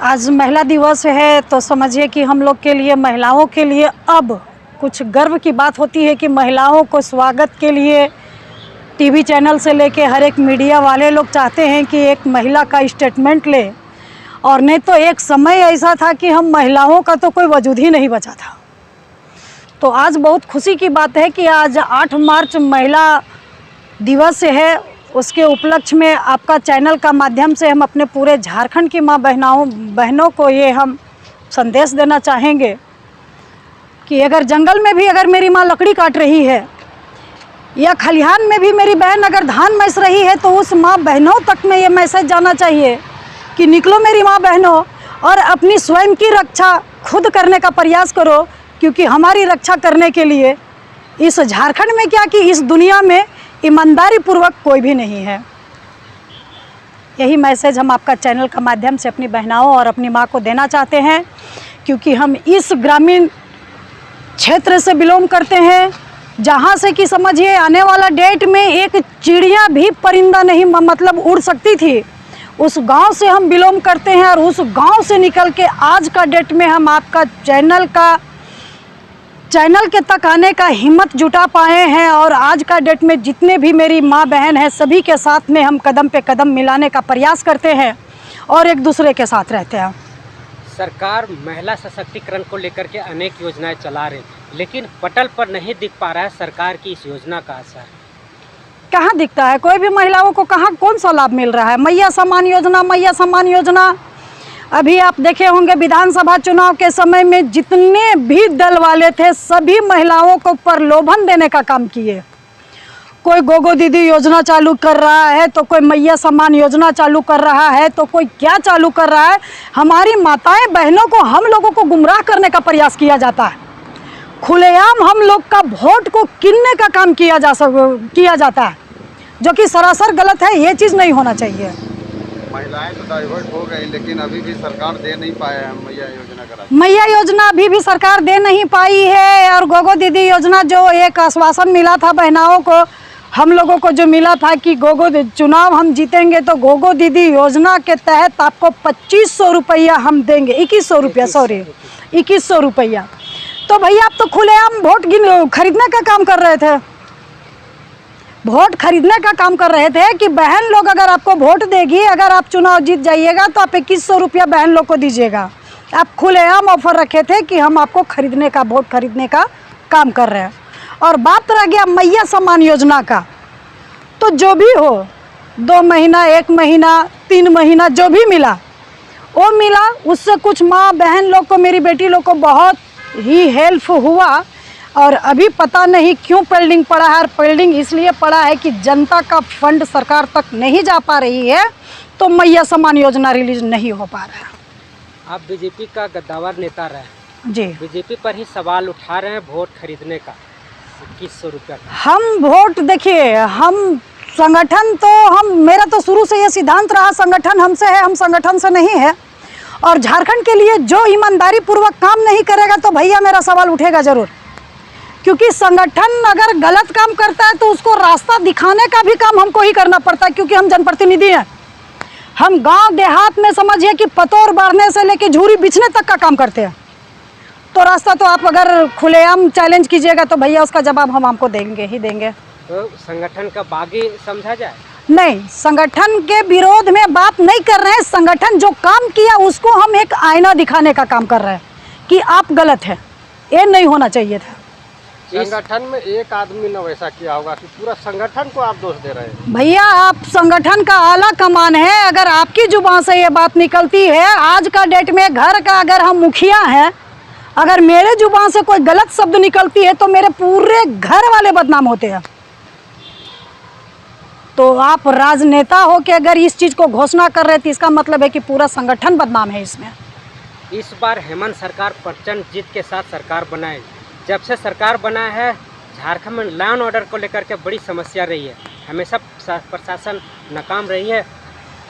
आज महिला दिवस है तो समझिए कि हम लोग के लिए, महिलाओं के लिए अब कुछ गर्व की बात होती है कि महिलाओं को स्वागत के लिए टीवी चैनल से लेके हर एक मीडिया वाले लोग चाहते हैं कि एक महिला का स्टेटमेंट ले। और नहीं तो एक समय ऐसा था कि हम महिलाओं का तो कोई वजूद ही नहीं बचा था। तो आज बहुत खुशी की बात है कि आज 8 मार्च महिला दिवस है। उसके उपलक्ष्य में आपका चैनल का माध्यम से हम अपने पूरे झारखंड की माँ बहनों को ये हम संदेश देना चाहेंगे कि अगर जंगल में भी अगर मेरी माँ लकड़ी काट रही है या खलिहान में भी मेरी बहन अगर धान मैस रही है तो उस माँ बहनों तक में ये मैसेज जाना चाहिए कि निकलो मेरी माँ बहनों और अपनी स्वयं की रक्षा खुद करने का प्रयास करो, क्योंकि हमारी रक्षा करने के लिए इस झारखंड में क्या कि इस दुनिया में ईमानदारी पूर्वक कोई भी नहीं है। यही मैसेज हम आपका चैनल का माध्यम से अपनी बहनाओं और अपनी माँ को देना चाहते हैं, क्योंकि हम इस ग्रामीण क्षेत्र से बिलोंग करते हैं जहाँ से कि समझिए आने वाला डेट में एक चिड़िया भी परिंदा नहीं मतलब उड़ सकती थी। उस गांव से हम बिलोंग करते हैं और उस गांव से निकल के आज का डेट में हम आपका चैनल के तक आने का हिम्मत जुटा पाए हैं। और आज का डेट में जितने भी मेरी माँ बहन हैं सभी के साथ में हम कदम पे कदम मिलाने का प्रयास करते हैं और एक दूसरे के साथ रहते हैं। सरकार महिला सशक्तिकरण को लेकर के अनेक योजनाएं चला रही, लेकिन पटल पर नहीं दिख पा रहा है सरकार की इस योजना का असर। कहाँ दिखता है? कोई भी महिलाओं को कहाँ कौन सा लाभ मिल रहा है? मैया सम्मान योजना अभी आप देखे होंगे विधानसभा चुनाव के समय में जितने भी दल वाले थे सभी महिलाओं को प्रलोभन देने का काम किए। कोई गोगो दीदी योजना चालू कर रहा है तो कोई मैया सम्मान योजना चालू कर रहा है तो कोई क्या चालू कर रहा है। हमारी माताएं बहनों को, हम लोगों को गुमराह करने का प्रयास किया जाता है। खुलेआम हम लोग का वोट को कीनने का काम किया जाता है, जो कि सरासर गलत है। ये चीज़ नहीं होना चाहिए। महिलाएं तो डाइवर्ट हो गई, लेकिन अभी भी सरकार दे नहीं पाया है मैया योजना का। मैया योजना अभी भी सरकार दे नहीं पाई है। और गोगो दीदी योजना जो एक आश्वासन मिला था बहनाओं को, हम लोगों को जो मिला था कि गोगो चुनाव हम जीतेंगे तो गोगो दीदी योजना के तहत आपको 2500 रुपया हम देंगे, 2100 रुपया, सॉरी 2100 रुपया। तो भैया आप तो खुलेआम वोट खरीदने का काम कर रहे थे। वोट खरीदने का काम कर रहे थे कि बहन लोग अगर आपको वोट देगी, अगर आप चुनाव जीत जाइएगा तो आप 2100 रुपया बहन लोग को दीजिएगा। आप खुलेआम ऑफर रखे थे कि हम आपको वोट खरीदने का काम कर रहे हैं। और बात रह गया मैया सम्मान योजना का, तो जो भी हो 2 महीना, 1 महीना, 3 महीना जो भी मिला वो मिला, उससे कुछ माँ बहन लोग को, मेरी बेटी लोग को बहुत ही हेल्प हुआ। और अभी पता नहीं क्यों पेंडिंग पड़ा है। और पेंडिंग इसलिए पड़ा है कि जनता का फंड सरकार तक नहीं जा पा रही है, तो मैया सम्मान योजना रिलीज नहीं हो पा रहा है। आप बीजेपी का गद्दावर नेता रहे जी, बीजेपी पर ही सवाल उठा रहे हैं वोट खरीदने का 2100 रुपया का। हम वोट देखिए, हम संगठन तो मेरा तो शुरू से ये सिद्धांत रहा संगठन हमसे है, हम संगठन से नहीं है। और झारखंड के लिए जो ईमानदारी पूर्वक काम नहीं करेगा तो भैया मेरा सवाल उठेगा ज़रूर, क्योंकि संगठन अगर गलत काम करता है तो उसको रास्ता दिखाने का भी काम हमको ही करना पड़ता है, क्योंकि हम जनप्रतिनिधि हैं। हम गांव देहात में समझिए कि पतोर बांधने से लेके झूरी बिछने तक का काम करते हैं। तो रास्ता तो आप अगर खुलेआम चैलेंज कीजिएगा तो भैया उसका जवाब हम आपको देंगे ही देंगे। तो संगठन का बागी समझा जाए? नहीं, संगठन के विरोध में बात नहीं कर रहे हैं। संगठन जो काम किया उसको हम एक आईना दिखाने का काम कर रहे हैं कि आप गलत हैं, ये नहीं होना चाहिए था। संगठन में एक आदमी ने वैसा किया होगा कि पूरा संगठन को आप दोष दे रहे हैं। भैया आप संगठन का आला कमान है, अगर आपकी जुबान से ये बात निकलती है, आज का डेट में घर का अगर हम मुखिया हैं, अगर मेरे जुबान से कोई गलत शब्द निकलती है तो मेरे पूरे घर वाले बदनाम होते हैं। तो आप राजनेता हो के अगर इस चीज़ को घोषणा कर रहे थे, इसका मतलब है कि पूरा संगठन बदनाम है इसमें। इस बार हेमंत सरकार प्रचंड जीत के साथ सरकार बनाए। जब से सरकार बना है झारखंड में लॉ एंड ऑर्डर को लेकर के बड़ी समस्या रही है। हमेशा प्रशासन नाकाम रही है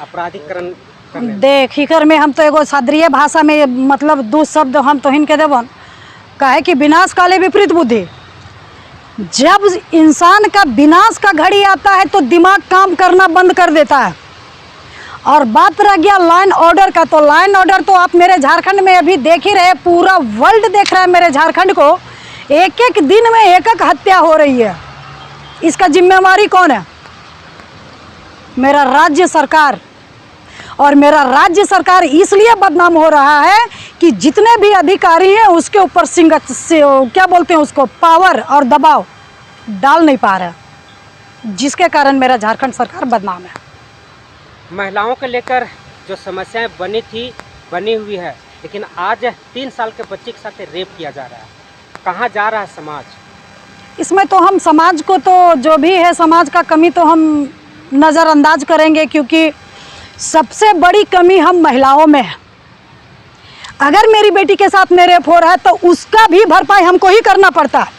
अपराधीकरण करने। देख कर में हम तो एगो सादरीय भाषा में मतलब 2 शब्द हम तो हिन के देवन काहे कि विनाश काले विपरीत बुद्धि। जब इंसान का विनाश का घड़ी आता है तो दिमाग काम करना बंद कर देता है। और बात रह गया लाइन ऑर्डर का, तो लाइन ऑर्डर तो आप मेरे झारखंड में अभी देख ही रहे, पूरा वर्ल्ड देख रहा है मेरे झारखंड को। एक एक दिन में एक एक हत्या हो रही है। इसका जिम्मेवारी कौन है? मेरा राज्य सरकार। और मेरा राज्य सरकार इसलिए बदनाम हो रहा है कि जितने भी अधिकारी हैं उसके ऊपर क्या बोलते हैं उसको, पावर और दबाव डाल नहीं पा रहा, जिसके कारण मेरा झारखंड सरकार बदनाम है। महिलाओं को लेकर जो समस्याएं बनी हुई है, लेकिन आज 3 साल के बच्चे के साथ रेप किया जा रहा है। कहाँ जा रहा है समाज? इसमें तो हम समाज को तो जो भी है समाज का कमी तो हम नज़रअंदाज करेंगे, क्योंकि सबसे बड़ी कमी हम महिलाओं में है। अगर मेरी बेटी के साथ में रेप हो रहा है तो उसका भी भरपाई हमको ही करना पड़ता है।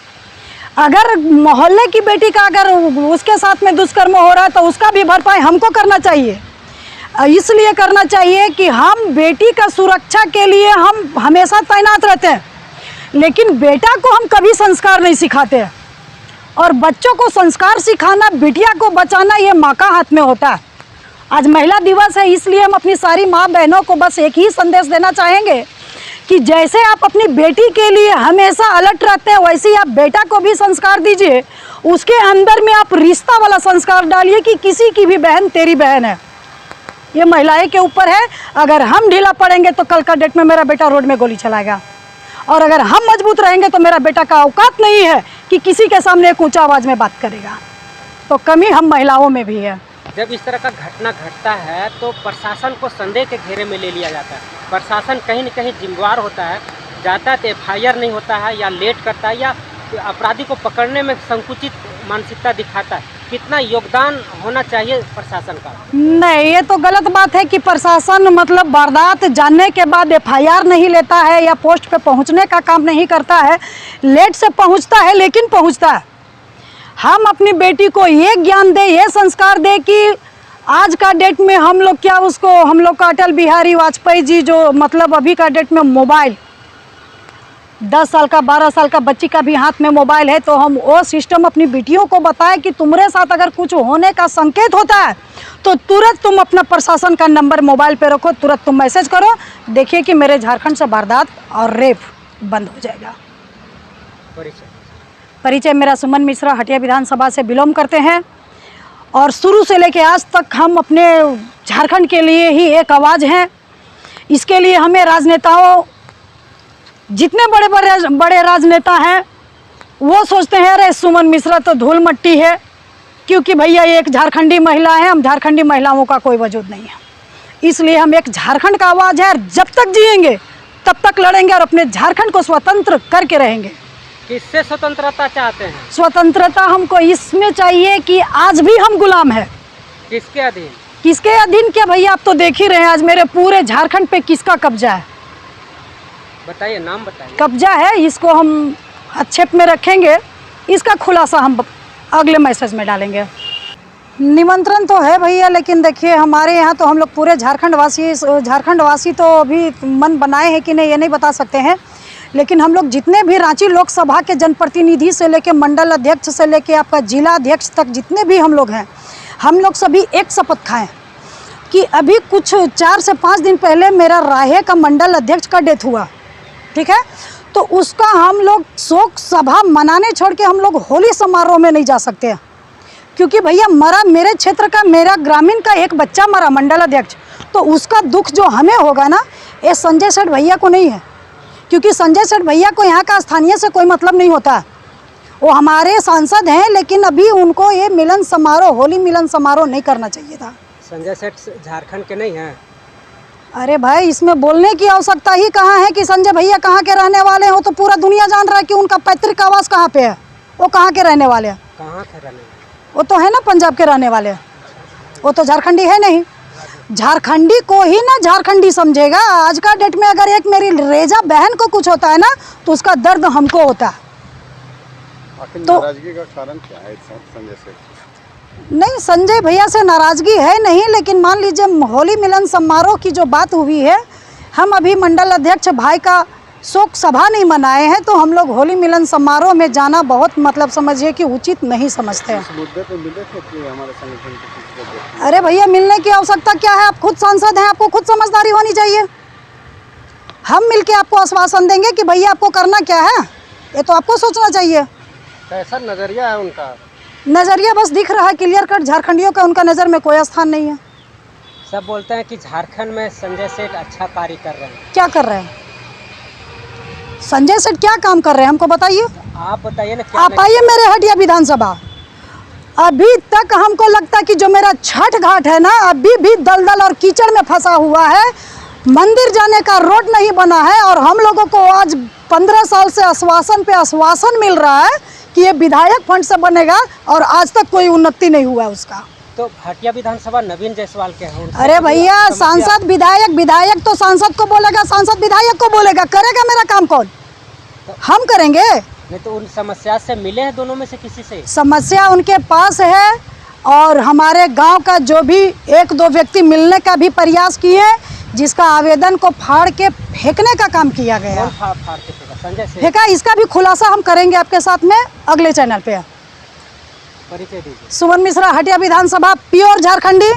अगर मोहल्ले की बेटी का अगर उसके साथ में दुष्कर्म हो रहा है तो उसका भी भरपाई हमको करना चाहिए। इसलिए करना चाहिए कि हम बेटी का सुरक्षा के लिए हम हमेशा तैनात रहते हैं, लेकिन बेटा को हम कभी संस्कार नहीं सिखाते हैं। और बच्चों को संस्कार सिखाना, बिटिया को बचाना, ये माँ का हाथ में होता है। आज महिला दिवस है, इसलिए हम अपनी सारी माँ बहनों को बस एक ही संदेश देना चाहेंगे कि जैसे आप अपनी बेटी के लिए हमेशा अलर्ट रहते हैं, वैसे ही आप बेटा को भी संस्कार दीजिए। उसके अंदर में आप रिश्ता वाला संस्कार डालिए कि किसी की भी बहन तेरी बहन है। ये महिलाएं के ऊपर है। अगर हम ढीला पड़ेंगे तो कल का डेट में मेरा बेटा रोड में गोली चलाएगा, और अगर हम मजबूत रहेंगे तो मेरा बेटा का औकात नहीं है कि किसी के सामने एक ऊंचा आवाज़ में बात करेगा। तो कमी हम महिलाओं में भी है। जब इस तरह का घटना घटता है तो प्रशासन को संदेह के घेरे में ले लिया जाता है। प्रशासन कहीं न कहीं जिम्मेवार होता है, जाता है तो FIR नहीं होता है, या लेट करता है, या अपराधी को पकड़ने में संकुचित मानसिकता दिखाता है। कितना योगदान होना चाहिए प्रशासन का? नहीं, ये तो गलत बात है कि प्रशासन मतलब वारदात जानने के बाद FIR नहीं लेता है या पोस्ट पे पहुंचने का काम नहीं करता है। लेट से पहुंचता है लेकिन पहुंचता है। हम अपनी बेटी को ये ज्ञान दे, ये संस्कार दे कि आज का डेट में हम लोग हम लोग का अटल बिहारी वाजपेयी जी जो मतलब अभी का डेट में मोबाइल 10 साल का 12 साल का बच्ची का भी हाथ में मोबाइल है, तो हम वो सिस्टम अपनी बेटियों को बताएं कि तुम्हारे साथ अगर कुछ होने का संकेत होता है तो तुरंत तुम अपना प्रशासन का नंबर मोबाइल पे रखो, तुरंत तुम मैसेज करो। देखिए कि मेरे झारखंड से वारदात और रेप बंद हो जाएगा। परिचय मेरा सुमन मिश्रा, हटिया विधानसभा से बिलोंग करते हैं, और शुरू से लेकर आज तक हम अपने झारखंड के लिए ही एक आवाज़ हैं। इसके लिए हमें राजनेताओं, जितने बड़े राजनेता हैं वो सोचते हैं अरे सुमन मिश्रा तो धूल मट्टी है, क्योंकि भैया ये एक झारखंडी महिला है, हम झारखंडी महिलाओं का कोई वजूद नहीं है। इसलिए हम एक झारखंड का आवाज़ है, और जब तक जिएंगे तब तक लड़ेंगे और अपने झारखंड को स्वतंत्र करके रहेंगे। किससे स्वतंत्रता चाहते हैं? स्वतंत्रता हमको इसमें चाहिए कि आज भी हम गुलाम हैं। किसके अधीन? किसके अधीन क्या भैया, आप तो देख ही रहे हैं आज मेरे पूरे झारखंड पे किसका कब्जा है। बताइए, नाम बताइए। कब्जा है, इसको हम आक्षेप में रखेंगे, इसका खुलासा हम अगले मैसेज में डालेंगे। निमंत्रण तो है भैया, लेकिन देखिए हमारे यहाँ तो हम लोग पूरे झारखंड वासी तो अभी मन बनाए हैं कि नहीं ये नहीं बता सकते हैं, लेकिन हम लोग जितने भी रांची लोकसभा के जनप्रतिनिधि से लेके मंडल अध्यक्ष से लेके आपका जिला अध्यक्ष तक जितने भी हम लोग हैं, हम लोग सभी एक शपथ खाएं कि अभी कुछ 4 से 5 दिन पहले मेरा राहे का मंडल अध्यक्ष का डेथ हुआ, ठीक है, तो उसका हम लोग शोक सभा मनाने छोड़ के हम लोग होली समारोह में नहीं जा सकते हैं, क्योंकि भैया मरा मेरे क्षेत्र का, मेरा ग्रामीण का एक बच्चा मरा मंडल अध्यक्ष, तो उसका दुख जो हमें होगा ना, ये संजय सेठ भैया को नहीं है, क्योंकि संजय सेठ भैया को यहाँ का स्थानीय से कोई मतलब नहीं होता। वो हमारे सांसद हैं, लेकिन अभी उनको ये मिलन समारोह, होली मिलन समारोह नहीं करना चाहिए था। संजय सेठ झारखंड के नहीं हैं? अरे भाई, इसमें बोलने की आवश्यकता ही कहाँ है कि संजय भैया कहाँ के रहने वाले हैं। वो तो पूरा दुनिया जान रहा है कि उनका पैतृक आवास कहाँ पे है, वो कहाँ के रहने वाले हैं। कहाँ के रहने? वो तो है ना पंजाब के रहने वाले, वो तो झारखंडी है नहीं। झारखंडी को ही ना झारखंडी समझेगा। आज का डेट में अगर एक मेरी रेजा बहन को कुछ होता है ना, तो उसका दर्द हमको होता है। तो नाराजगी का कारण क्या है संजय से? नहीं, संजय भैया से नाराजगी है नहीं, लेकिन मान लीजिए होली मिलन समारोह की जो बात हुई है, हम अभी मंडल अध्यक्ष भाई का शोक सभा नहीं मनाए हैं, तो हम लोग होली मिलन समारोह में जाना बहुत मतलब समझिए कि उचित नहीं समझते हैं। इस मुद्दे पे मिले थे कि हमारे संगठन के किसी को देख- अरे भैया, मिलने की आवश्यकता क्या है? आप खुद सांसद हैं, आपको खुद समझदारी होनी चाहिए। हम मिलके आपको आश्वासन देंगे कि भैया आपको करना क्या है, ये तो आपको सोचना चाहिए। कैसा नज़रिया है उनका? नज़रिया बस दिख रहा है क्लियर कट, झारखंडियों का उनका नज़र में कोई स्थान नहीं है। सब बोलते हैं कि झारखंड में संजय सेठ अच्छा कार्य कर रहे हैं। क्या कर रहे हैं संजय सेठ? क्या काम कर रहे हैं हमको बताइए। आप बताइए ना क्या आप आइए मेरे हटिया विधानसभा। अभी तक हमको लगता है कि जो मेरा छठ घाट है ना, अभी भी दलदल और कीचड़ में फंसा हुआ है। मंदिर जाने का रोड नहीं बना है, और हम लोगों को आज 15 साल से आश्वासन पे आश्वासन मिल रहा है कि ये विधायक फंड से बनेगा, और आज तक कोई उन्नति नहीं हुआ है उसका। तो हटिया विधानसभा नवीन जायसवाल के हैं। उनसे अरे कभी भैया, समस्या- सांसद विधायक, विधायक तो सांसद को बोलेगा, सांसद विधायक को बोलेगा। करेगा मेरा काम कौन? हम करेंगे? नहीं तो उन समस्या से मिले हैं दोनों में से किसी से? समस्या उनके पास है, और हमारे गांव का जो भी 1-2 व्यक्ति मिलने का भी प्रयास किए, जिसका आवेदन को फाड़ के फेंकने का काम किया गया। कौन फाड़ के फेंका? संजय सेठ। फेंका, इसका भी खुलासा हम करेंगे आपके साथ में अगले चैनल पे। परिचय दीजिए। सुमन मिश्रा, हटिया विधानसभा, प्योर झारखंडी।